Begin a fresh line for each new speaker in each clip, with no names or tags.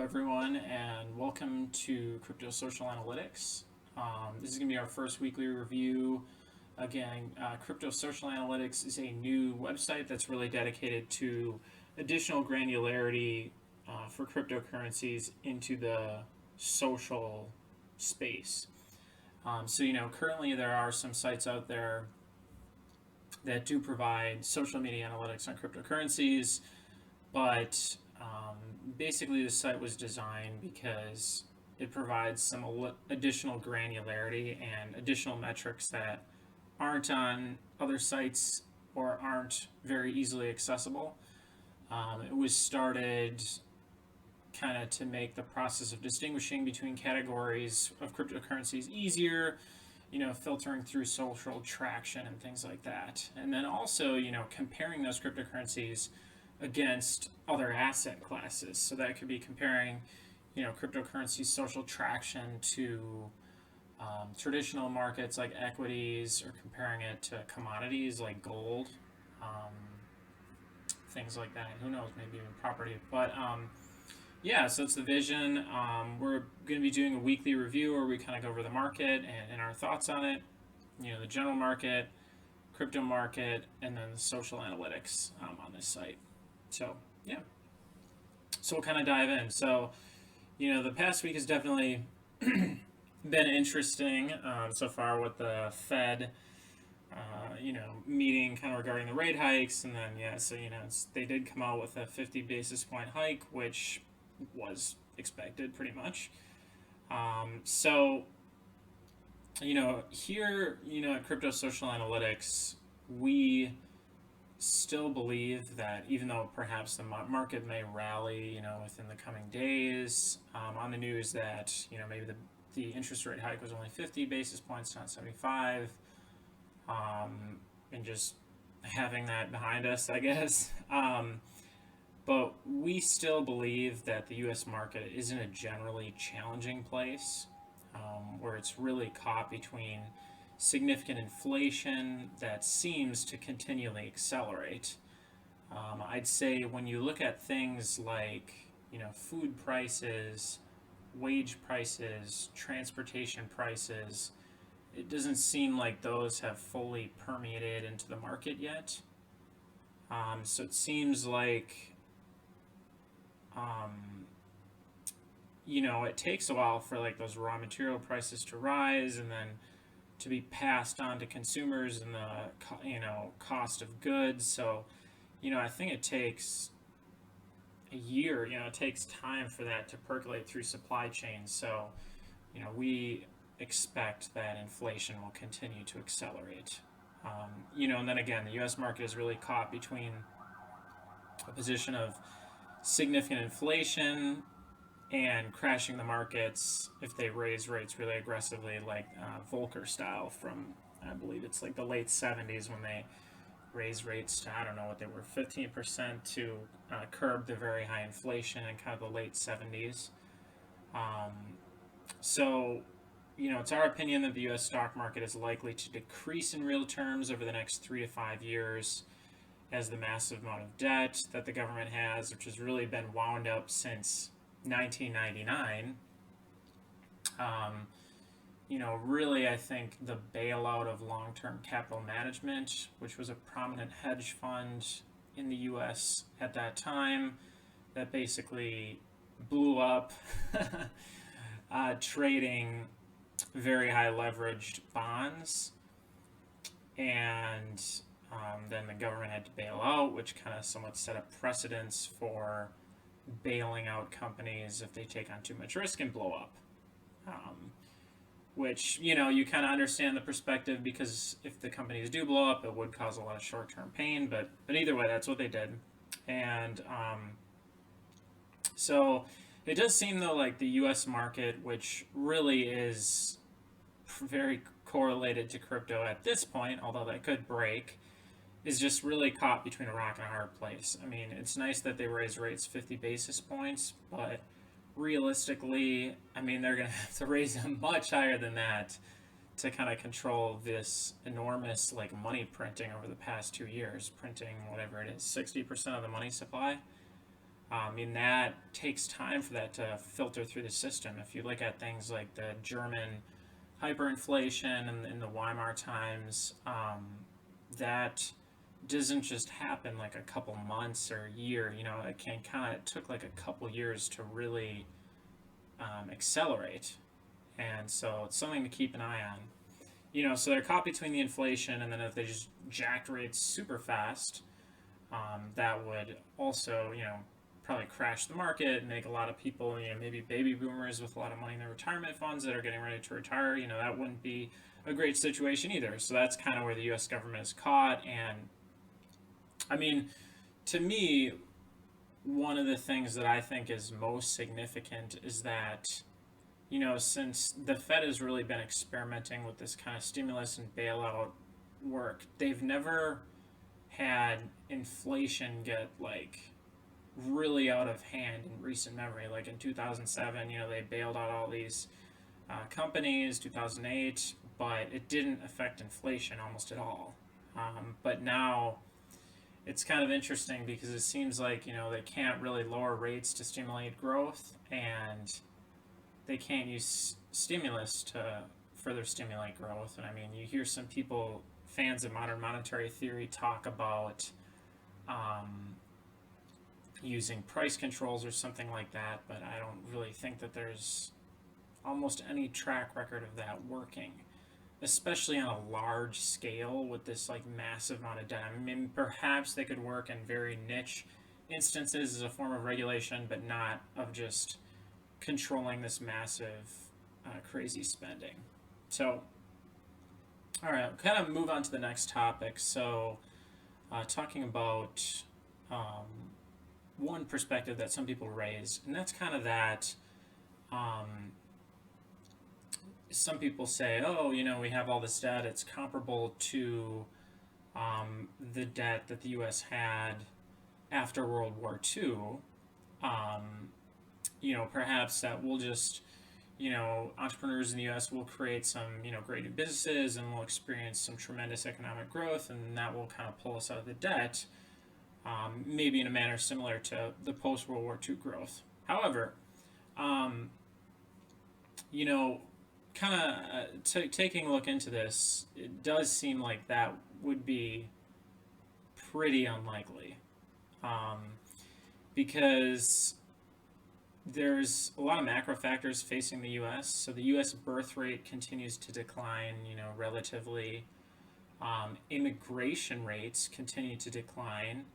everyone, and welcome to Crypto Social Analytics. This is going to be our first weekly review. Again, Crypto Social Analytics is a new website that's really dedicated to additional granularity for cryptocurrencies into the social space. Currently there are some sites out there that do provide social media analytics on cryptocurrencies, but basically the site was designed because it provides some additional granularity and additional metrics that aren't on other sites or aren't very easily accessible. It was started kind of to make the process of distinguishing between categories of cryptocurrencies easier, filtering through social traction and things like that. And then also, comparing those cryptocurrencies against other asset classes. So that could be comparing, cryptocurrency social traction to traditional markets like equities, or comparing it to commodities like gold, things like that. Who knows, maybe even property. But so it's the vision. We're going to be doing a weekly review where we kind of go over the market and our thoughts on it, the general market, crypto market, and then the social analytics on this site. So we'll kind of dive in. So, the past week has definitely been interesting so far with the Fed, meeting kind of regarding the rate hikes. And then, they did come out with a 50 basis point hike, which was expected pretty much. Here, at Crypto Social Analytics, we still believe that even though perhaps the market may rally, within the coming days, on the news that, maybe the interest rate hike was only 50 basis points, not 75, and just having that behind us, I guess. But we still believe that the U.S. market is in a generally challenging place, where it's really caught between significant inflation that seems to continually accelerate. I'd say when you look at things like, food prices, wage prices, transportation prices, it doesn't seem like those have fully permeated into the market yet. So it seems like, it takes a while for like those raw material prices to rise and then to be passed on to consumers and the cost of goods. So I think it takes a year. It takes time for that to percolate through supply chains. So we expect that inflation will continue to accelerate. And then again, the U.S. market is really caught between a position of significant inflation and crashing the markets if they raise rates really aggressively, like Volcker style from, I believe it's like the late 70s, when they raised rates to, I don't know what they were, 15% to curb the very high inflation in kind of the late 70s. It's our opinion that the U.S. stock market is likely to decrease in real terms over the next 3 to 5 years, as the massive amount of debt that the government has, which has really been wound up since 1999. Really, I think the bailout of long-term capital management, which was a prominent hedge fund in the U.S. at that time, that basically blew up trading very high leveraged bonds, and then the government had to bail out, which kind of somewhat set up precedents for bailing out companies if they take on too much risk and blow up. Which, you kind of understand the perspective, because if the companies do blow up, it would cause a lot of short-term pain, but either way, that's what they did. And so it does seem, though, like the U.S. market, which really is very correlated to crypto at this point, although that could break, is just really caught between a rock and a hard place. I mean, it's nice that they raise rates 50 basis points, but realistically, I mean, they're going to have to raise them much higher than that to kind of control this enormous like money printing over the past 2 years, printing whatever it is, 60% of the money supply. And that takes time for that to filter through the system. If you look at things like the German hyperinflation and in the Weimar times, that doesn't just happen like a couple months or a year. It took like a couple years to really accelerate, and so it's something to keep an eye on. So they're caught between the inflation, and then if they just jacked rates super fast, that would also, probably crash the market and make a lot of people, maybe baby boomers with a lot of money in their retirement funds that are getting ready to retire, that wouldn't be a great situation either. So that's kind of where the U.S. government is caught. And I mean, to me, one of the things that I think is most significant is that, since the Fed has really been experimenting with this kind of stimulus and bailout work, they've never had inflation get like really out of hand in recent memory. Like in 2007, they bailed out all these companies, 2008, but it didn't affect inflation almost at all. But now it's kind of interesting because it seems like, they can't really lower rates to stimulate growth, and they can't use stimulus to further stimulate growth. And I mean, you hear some people, fans of modern monetary theory, talk about using price controls or something like that, but I don't really think that there's almost any track record of that working, especially on a large scale with this like massive amount of debt. I mean, perhaps they could work in very niche instances as a form of regulation, but not of just controlling this massive, crazy spending. So, all right, I'll kind of move on to the next topic. So, talking about one perspective that some people raise, and that's kind of that some people say, oh, we have all this debt, it's comparable to the debt that the U.S. had after World War II. Perhaps that we'll just, entrepreneurs in the U.S. will create some, great new businesses, and we'll experience some tremendous economic growth, and that will kind of pull us out of the debt. Maybe in a manner similar to the post-World War II growth. However, taking a look into this, it does seem like that would be pretty unlikely, because there's a lot of macro factors facing the U.S. So the U.S. birth rate continues to decline, relatively. Immigration rates continue to decline,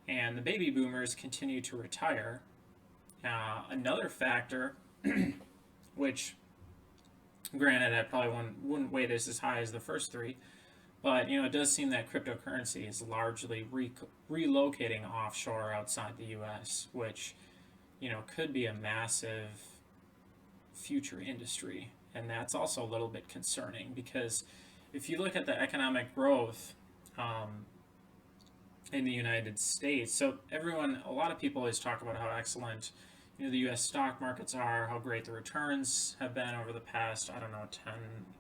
and the baby boomers continue to retire. Another factor, which, granted, I probably wouldn't weigh this as high as the first three, but it does seem that cryptocurrency is largely relocating offshore outside the U.S., which could be a massive future industry, and that's also a little bit concerning, because if you look at the economic growth in the United States, so a lot of people always talk about how excellent the U.S. stock markets are, how great the returns have been over the past, 10,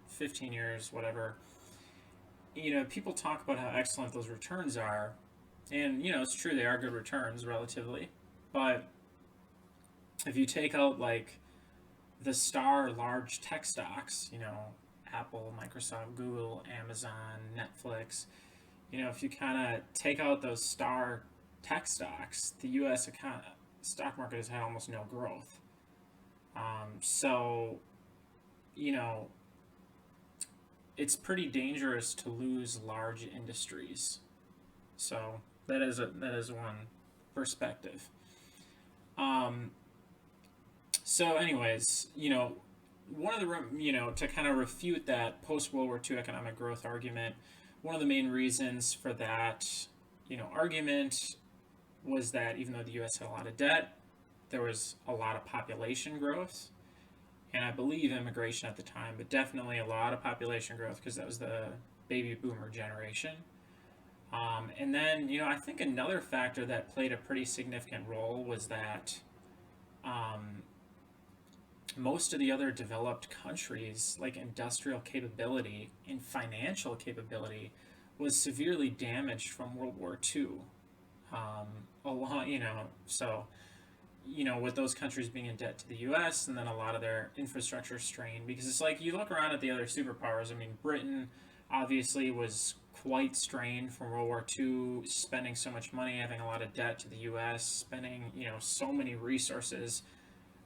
15 years, whatever. People talk about how excellent those returns are, and it's true, they are good returns relatively, but if you take out like the star large tech stocks, Apple, Microsoft, Google, Amazon, Netflix, if you kind of take out those star tech stocks, the U.S. stock market has had almost no growth. So, it's pretty dangerous to lose large industries. So that is one perspective. So anyways, one of the, to kind of refute that post-World War II economic growth argument, one of the main reasons for that, argument was that even though the U.S. had a lot of debt, there was a lot of population growth, and I believe immigration at the time, but definitely a lot of population growth because that was the baby boomer generation. And then, I think another factor that played a pretty significant role was that most of the other developed countries, like industrial capability and financial capability, was severely damaged from World War II. So with those countries being in debt to the U.S. and then a lot of their infrastructure strain. Because it's like you look around at the other superpowers. I mean, Britain obviously was quite strained from World War II, spending so much money, having a lot of debt to the U.S., spending so many resources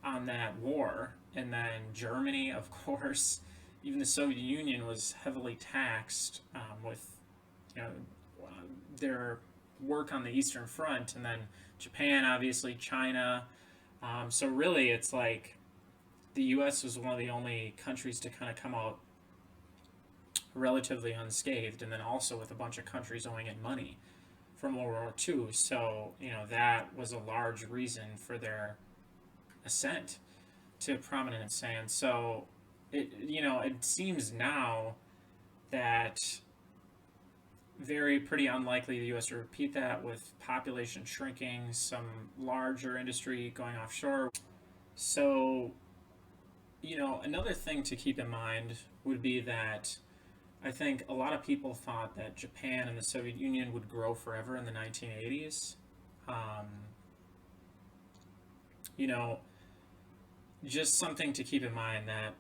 on that war. And then Germany, of course, even the Soviet Union was heavily taxed with you know their work on the Eastern Front, and then Japan, obviously, China. So really, it's like the U.S. was one of the only countries to kind of come out relatively unscathed, and then also with a bunch of countries owing it money from World War II. So that was a large reason for their ascent to prominence. And so it seems now that pretty unlikely the U.S. will repeat that, with population shrinking, some larger industry going offshore. So, another thing to keep in mind would be that I think a lot of people thought that Japan and the Soviet Union would grow forever in the 1980s. Just something to keep in mind that,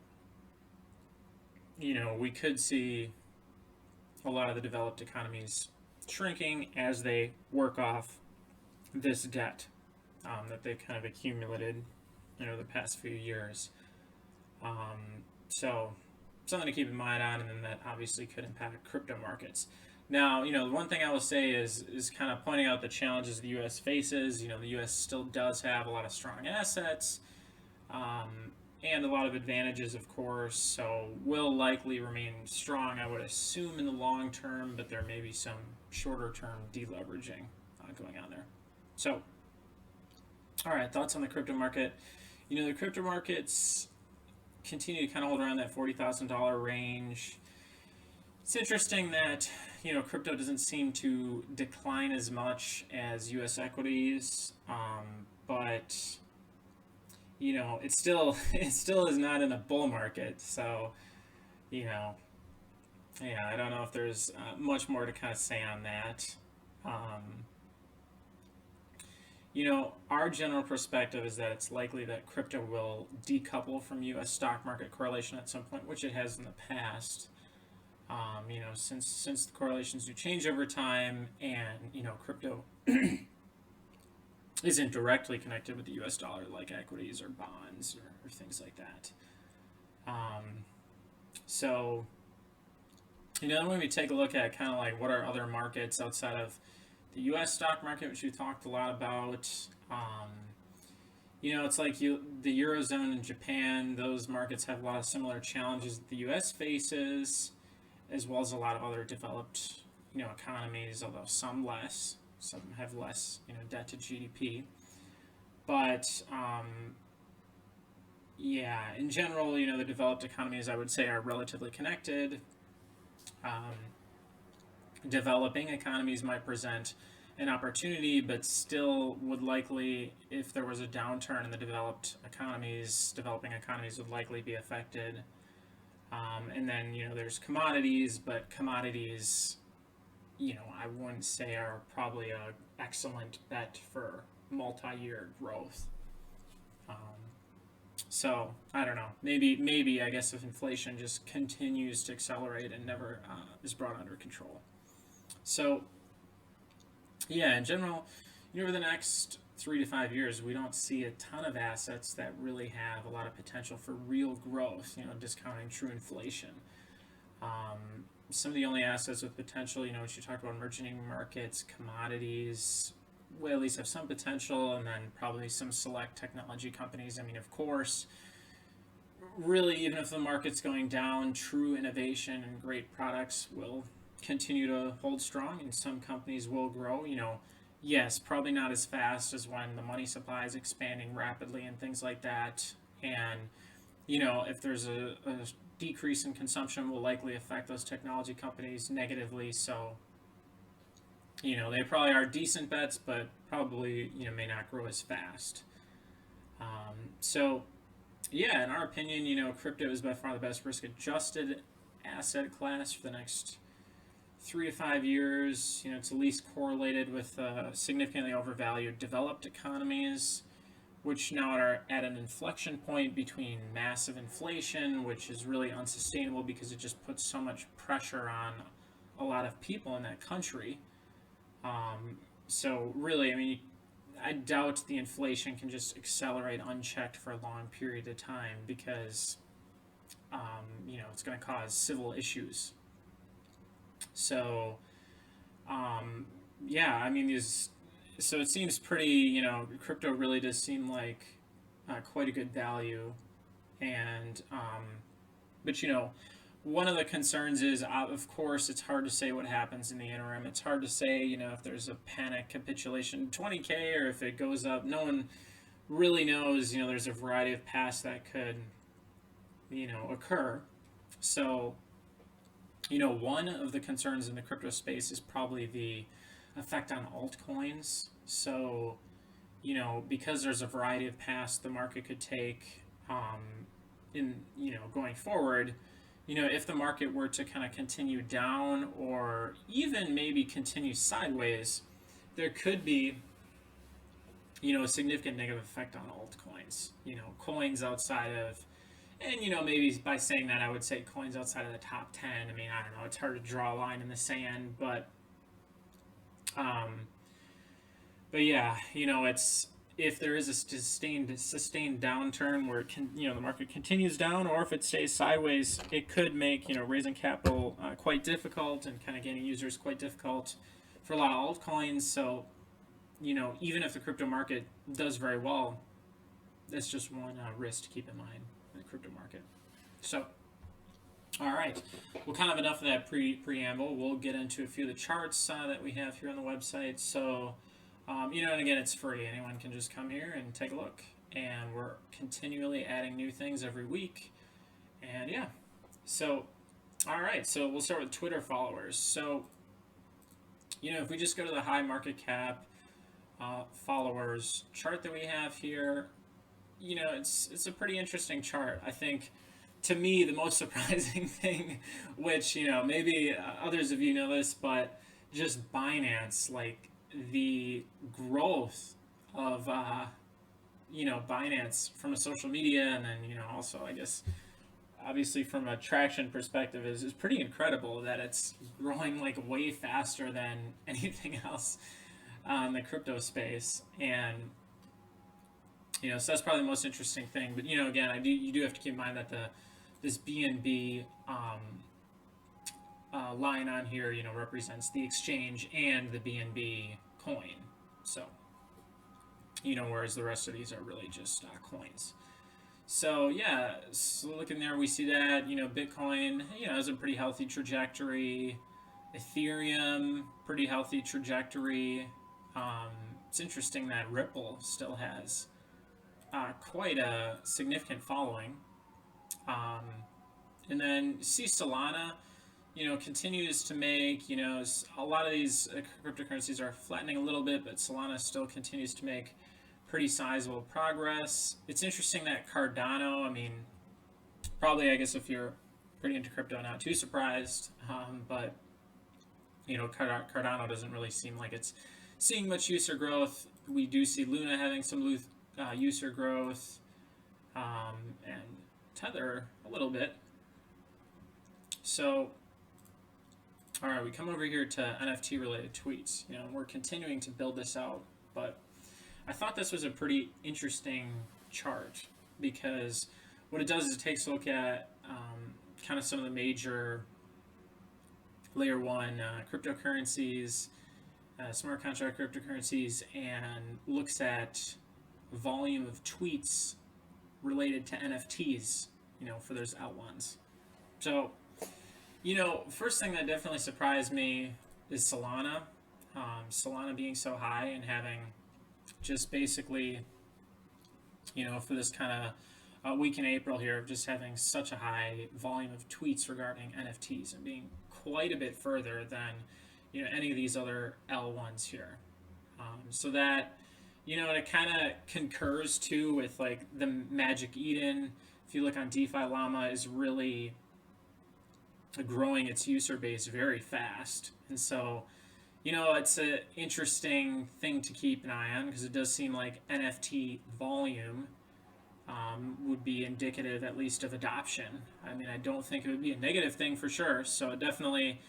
we could see a lot of the developed economies shrinking as they work off this debt that they've kind of accumulated, the past few years. So something to keep in mind on, and then that obviously could impact crypto markets. Now, the one thing I will say is kind of pointing out the challenges the U.S. faces. The U.S. still does have a lot of strong assets, and a lot of advantages, of course, so will likely remain strong, I would assume, in the long term, but there may be some shorter term deleveraging going on there. So, all right, thoughts on the crypto market. The crypto markets continue to kind of hold around that $40,000 range. It's interesting that, crypto doesn't seem to decline as much as U.S. equities, but it still is not in a bull market. So, yeah, I don't know if there's much more to kind of say on that. Our general perspective is that it's likely that crypto will decouple from U.S. stock market correlation at some point, which it has in the past. Since the correlations do change over time, and crypto isn't directly connected with the U.S. dollar like equities or bonds or things like that. So, then when we take a look at kind of like what are other markets outside of the U.S. stock market, which we talked a lot about, it's like the Eurozone and Japan, those markets have a lot of similar challenges that the U.S. faces, as well as a lot of other developed, economies, although some less. Some have less, debt to GDP. But, in general, the developed economies, I would say, are relatively connected. Developing economies might present an opportunity, but still would likely, if there was a downturn in the developing economies would likely be affected. And then, there's commodities, but commodities, I wouldn't say are probably an excellent bet for multi-year growth. So, I don't know. Maybe, I guess, if inflation just continues to accelerate and never is brought under control. So, in general, over the next 3 to 5 years, we don't see a ton of assets that really have a lot of potential for real growth, discounting true inflation. Some of the only assets with potential, which you talked about, emerging markets, commodities, will at least have some potential, and then probably some select technology companies. I mean, of course, really, even if the market's going down, true innovation and great products will continue to hold strong, and some companies will grow. Yes, probably not as fast as when the money supply is expanding rapidly and things like that. And, if there's a decrease in consumption, will likely affect those technology companies negatively. So, they probably are decent bets, but probably, may not grow as fast. So, in our opinion, crypto is by far the best risk-adjusted asset class for the next 3 to 5 years. It's at least correlated with significantly overvalued developed economies, which now are at an inflection point between massive inflation, which is really unsustainable because it just puts so much pressure on a lot of people in that country. So really, I mean, I doubt the inflation can just accelerate unchecked for a long period of time because, it's going to cause civil issues. So, yeah, I mean, so it seems pretty, crypto really does seem like quite a good value. And, but, one of the concerns is, of course, it's hard to say what happens in the interim. It's hard to say, if there's a panic capitulation, 20K, or if it goes up. No one really knows. There's a variety of paths that could, occur. So, one of the concerns in the crypto space is probably the effect on altcoins. So, because there's a variety of paths the market could take going forward, if the market were to kind of continue down or even maybe continue sideways, there could be, a significant negative effect on altcoins. Coins outside of, and maybe by saying that, I would say coins outside of the top 10. I mean, I don't know, it's hard to draw a line in the sand, but yeah, it's, if there is a sustained downturn where the market continues down, or if it stays sideways, it could make raising capital quite difficult, and kind of getting users quite difficult for a lot of altcoins. So even if the crypto market does very well, that's just one risk to keep in mind in the crypto market. So, all right, well, kind of enough of that preamble. We'll get into a few of the charts that we have here on the website. So, and again, it's free. Anyone can just come here and take a look. And we're continually adding new things every week. And yeah, so, all right, so we'll start with Twitter followers. So, if we just go to the high market cap followers chart that we have here, it's a pretty interesting chart. I think, to me, the most surprising thing, which, maybe others of you know this, but just Binance, like the growth of, Binance from a social media, and then, also, I guess, obviously from a traction perspective, is pretty incredible that it's growing like way faster than anything else in the crypto space. And, so that's probably the most interesting thing. But, again, you do have to keep in mind that this BNB line on here, represents the exchange and the BNB coin. So, whereas the rest of these are really just coins. So, yeah, so looking there, we see that, Bitcoin, has a pretty healthy trajectory. Ethereum, pretty healthy trajectory. It's interesting that Ripple still has quite a significant following. And then see Solana, continues to make, a lot of these cryptocurrencies are flattening a little bit, but Solana still continues to make pretty sizable progress. It's interesting that Cardano, I mean, probably, I guess, if you're pretty into crypto, not too surprised, but, Cardano doesn't really seem like it's seeing much user growth. We do see Luna having some user growth, and Tether a little bit. So, all right, we come over here to NFT related tweets. We're continuing to build this out, but I thought this was a pretty interesting chart because what it does is it takes a look at kind of some of the major layer one cryptocurrencies, smart contract cryptocurrencies, and looks at volume of tweets related to NFTs, for those L1s. So, first thing that definitely surprised me is Solana. Solana being so high and having just basically, for this kind of week in April here, just having such a high volume of tweets regarding NFTs and being quite a bit further than, any of these other L1s here. So that, it kind of concurs too with like the Magic Eden. If you look on DeFi Llama, is really growing its user base very fast. And so, It's an interesting thing to keep an eye on because it does seem like NFT volume would be indicative at least of adoption. I mean, I don't think it would be a negative thing for sure. So it definitely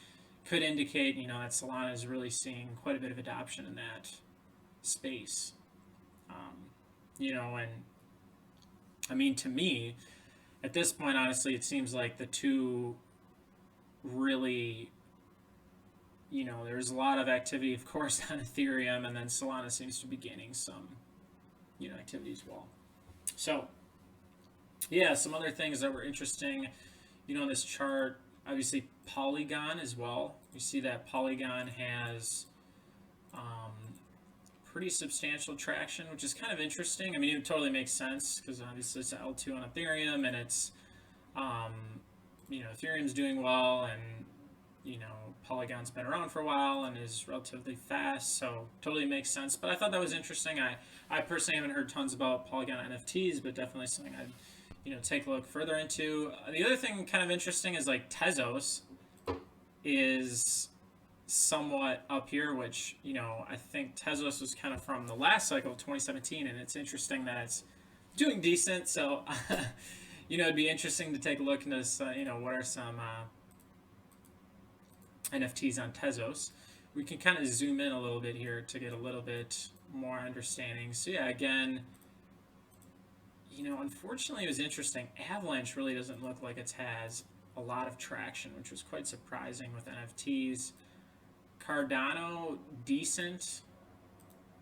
could indicate, that Solana is really seeing quite a bit of adoption in that space. And I mean, to me, at this point, honestly, it seems like the two really, there's a lot of activity, of course, on Ethereum, and then Solana seems to be gaining some, activity as well. So, yeah, some other things that were interesting, in this chart, obviously Polygon as well. You see that Polygon has pretty substantial traction, which is kind of interesting. I mean, it totally makes sense because obviously it's L2 on Ethereum, and it's, Ethereum's doing well, and, Polygon's been around for a while and is relatively fast, so totally makes sense. But I thought that was interesting. I personally haven't heard tons about Polygon NFTs, but definitely something I'd, take a look further into. The other thing kind of interesting is like Tezos is somewhat up here, which, I think Tezos was kind of from the last cycle of 2017, and it's interesting that it's doing decent. So, it'd be interesting to take a look into this, what are some NFTs on Tezos. We can kind of zoom in a little bit here to get a little bit more understanding. So yeah, again, unfortunately it was interesting. Avalanche really doesn't look like it has a lot of traction, which was quite surprising with NFTs. Cardano, decent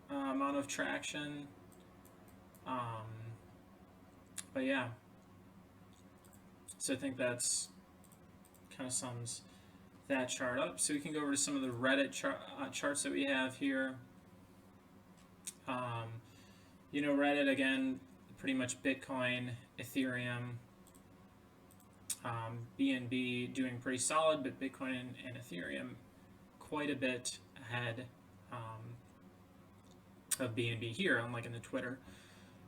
amount of traction. But yeah, so I think that's kind of sums that chart up. So we can go over to some of the Reddit charts that we have here. Reddit, again, pretty much Bitcoin, Ethereum, BNB doing pretty solid, but Bitcoin and Ethereum quite a bit ahead of BNB here, unlike in the Twitter.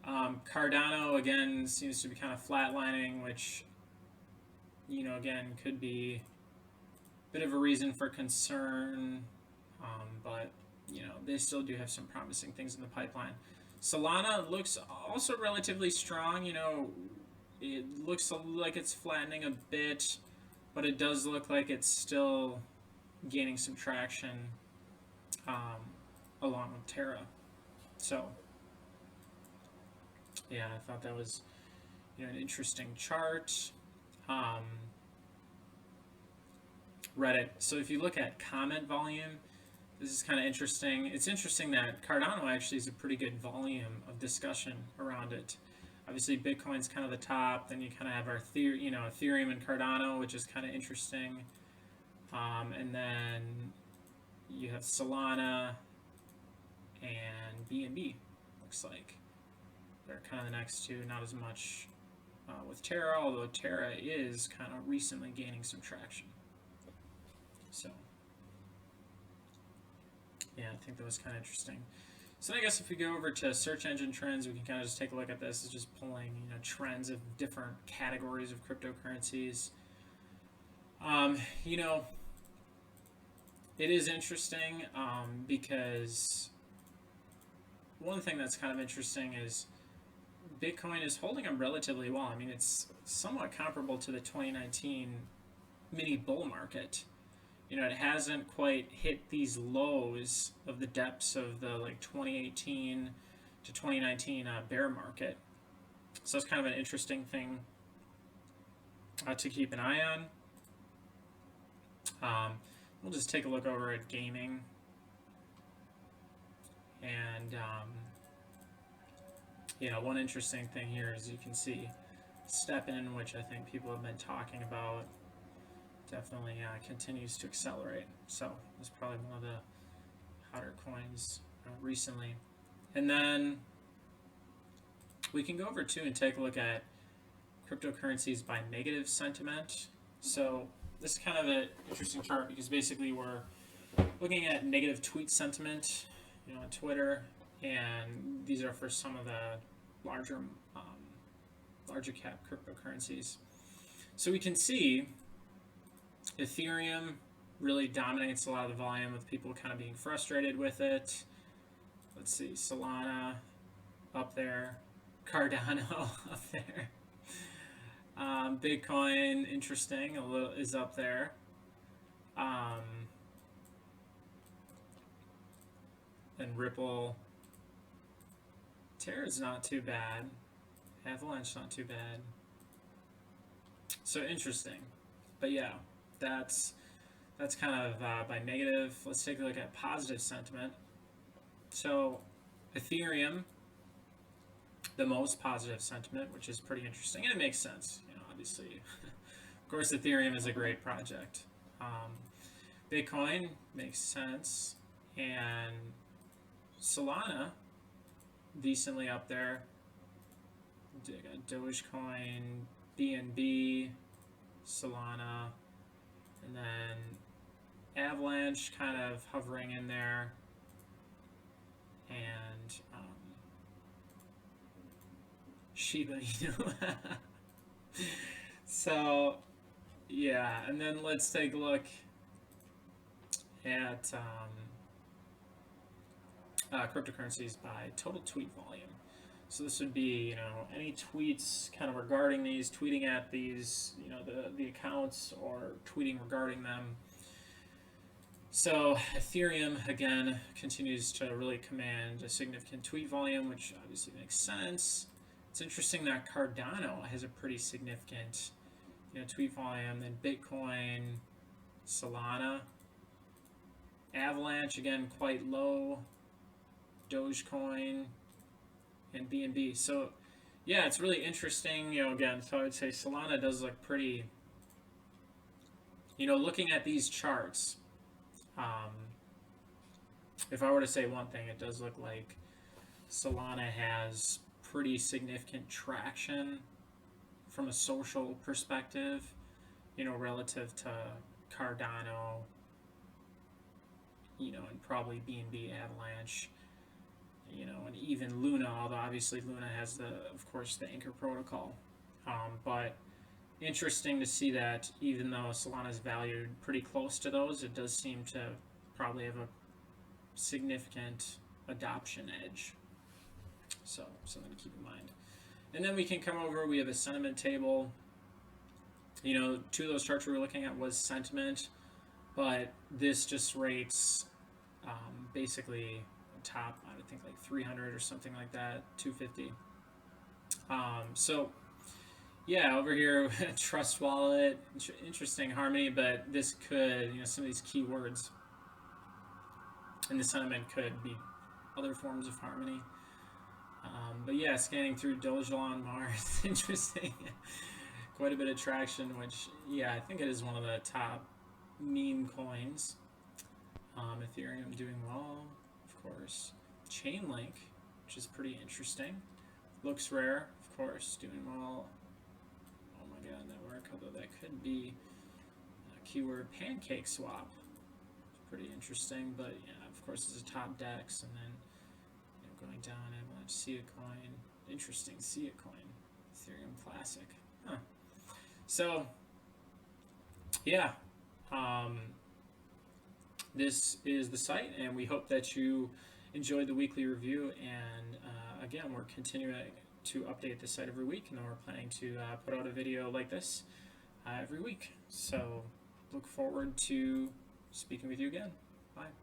Cardano, again, seems to be kind of flatlining, which, again, could be a bit of a reason for concern, but, they still do have some promising things in the pipeline. Solana looks also relatively strong. It looks like it's flattening a bit, but it does look like it's still gaining some traction along with Terra. So, yeah, I thought that was an interesting chart. Reddit. So if you look at comment volume, this is kind of interesting. It's interesting that Cardano actually is a pretty good volume of discussion around it. Obviously, Bitcoin's kind of the top. Then you kind of have our Ethereum and Cardano, which is kind of interesting. And then you have Solana and BNB. Looks like they're kind of the next two. Not as much with Terra, although Terra is kind of recently gaining some traction. So, yeah, I think that was kind of interesting. So I guess if we go over to search engine trends, we can kind of just take a look at this. It's just pulling, trends of different categories of cryptocurrencies. It is interesting because one thing that's kind of interesting is Bitcoin is holding up relatively well. I mean, it's somewhat comparable to the 2019 mini bull market. It hasn't quite hit these lows of the depths of the 2018 to 2019 bear market. So it's kind of an interesting thing to keep an eye on. We'll just take a look over at gaming. And, one interesting thing here is you can see STEPN, which I think people have been talking about, definitely continues to accelerate. So it's probably one of the hotter coins recently. And then we can go over too and take a look at cryptocurrencies by negative sentiment. So this is kind of an interesting chart because basically we're looking at negative tweet sentiment, on Twitter, and these are for some of the larger cap cryptocurrencies. So we can see Ethereum really dominates a lot of the volume with people kind of being frustrated with it. Let's see, Solana up there, Cardano up there. Bitcoin, interesting, a little is up there. And Ripple. Terra's not too bad. Avalanche not too bad. So interesting. But yeah, that's kind of by negative. Let's take a look at positive sentiment. So Ethereum, the most positive sentiment, which is pretty interesting, and it makes sense. You know, obviously, of course, Ethereum is a great project. Bitcoin makes sense, and Solana, decently up there. Dogecoin, BNB, Solana, and then Avalanche kind of hovering in there, and Shiba Inu. So yeah, and then let's take a look at cryptocurrencies by total tweet volume. So this would be, you know, any tweets kind of regarding these, tweeting at these, you know, the accounts, or tweeting regarding them. So Ethereum, again, continues to really command a significant tweet volume, which obviously makes sense. It's interesting that Cardano has a pretty significant, you know, tweet volume. Then Bitcoin, Solana, Avalanche, again, quite low. Dogecoin, and BNB. So yeah, it's really interesting, you know, again, so I would say Solana does look pretty, you know, looking at these charts, if I were to say one thing, it does look like Solana has pretty significant traction from a social perspective, you know, relative to Cardano, you know, and probably BNB, Avalanche, you know, and even Luna, although obviously Luna has of course, the Anchor protocol. But interesting to see that even though Solana is valued pretty close to those, it does seem to probably have a significant adoption edge. So something to keep in mind. And then we can come over, we have a sentiment table. You know, two of those charts we were looking at was sentiment, but this just rates basically top, I would think like 300 or something like that, 250. So yeah, over here, Trust Wallet, interesting Harmony, but this could, you know, some of these keywords in the sentiment could be other forms of Harmony. But yeah, scanning through Dogelon Mars, interesting. Quite a bit of traction, which, yeah, I think it is one of the top meme coins. Ethereum doing well, of course. Chainlink, which is pretty interesting. Looks rare, of course, doing well. Oh my god, network, although that could be a keyword. Pancake Swap, pretty interesting, but yeah, of course it's a top DEX, and then, you know, going down, Avalanche, Sia Coin, interesting, Sia Coin, Ethereum Classic, huh. So yeah, this is the site, and we hope that you enjoyed the weekly review. And again, we're continuing to update the site every week, and then we're planning to put out a video like this every week. So look forward to speaking with you again. Bye.